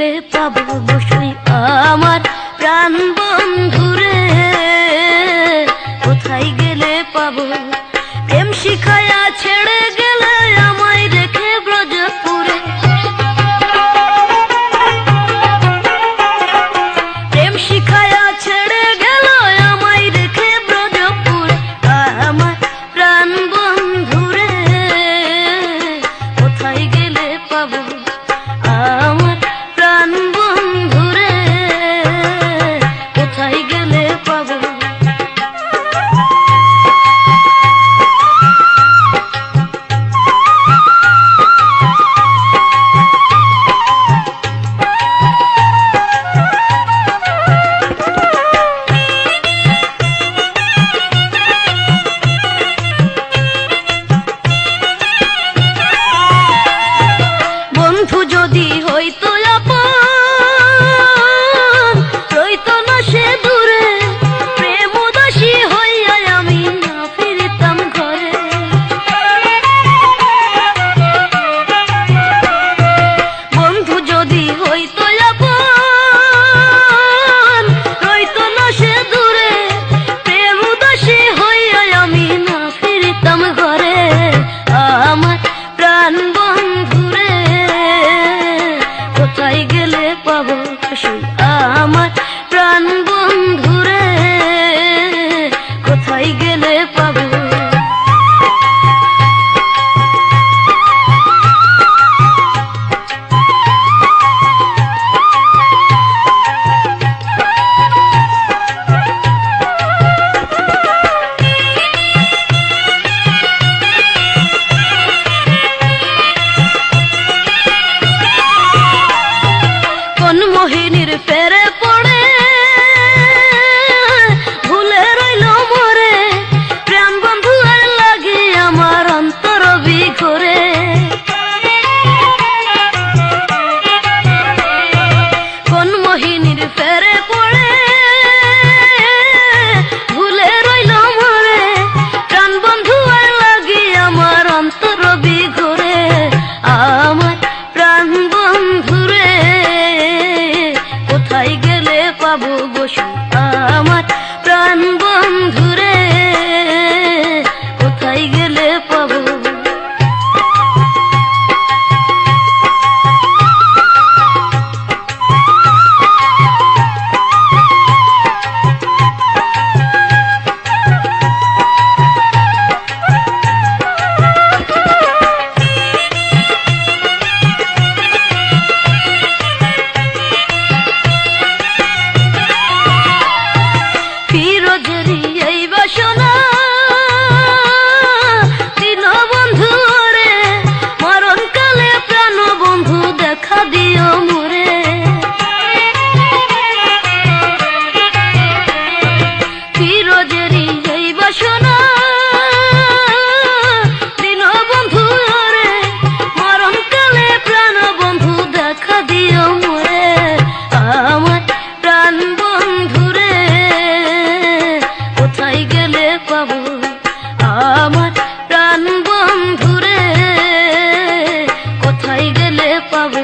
গেলে পাবো বসুই আমার প্রাণ বন্ধুরে, কোথায় গেলে পাবো? প্রেম শিখায়া ছেড়ে গেলে আমায় রেখে ব্রজপুরে, প্রেম শিখায়া ছেড়ে গেল আমায় রেখে ব্রজপুরে। আমার প্রাণ বন্ধুরে, কোথায় গেলে পাবো? আমার প্রাণ বন্ধুরে, কোথায় গেলে পাবো? বন্ধু যদি হইতো আপন, রইতো না সে দূরে, প্রেম উদাসী হইয়া আমি না ফিরতাম ঘরে। বন্ধু যদি হইতো আপন, রইতো না সে দূরে, প্রেম উদাসী হইয়া আমি না ফিরতাম ঘরে। আমার প্রাণ বন্ধুরে, কোথায় গেলে পাবো? আমার প্রাণ বন্ধুরে, কোথায় গেলে পাবো? কোন মোহিনীর ফেরে পড়ে ভুলে রইল মোরে, প্রেম বন্ধু আর লাগে আমার অন্তর বিঘরে। কোন মোহিনীর ফেরে পড়ে ভুলে রইল মোরে, প্রাণ বন্ধু আর লাগে আমার অন্তর বিঘরে। আমার প্রাণ বন্ধুরে, কোথায় গেলে পাবো বসু? আমার প্রাণ বন্ধুরে, কোথায় গেলে পাবো? ফিরোজেরি এই বাসনা দিন বন্ধু রে, মরণকালে প্রাণ বন্ধু দেখা দিও মোরে। ফিরোজেরি এই বাসনা দিন বন্ধু রে, মরণকালে প্রাণ বন্ধু দেখা দিও মোরে। আমার প্রাণ বন্ধুরে, কোথায় গেলে পাবো? আমার প্রাণ বন্ধুরে, কোথায় গেলে পাবো?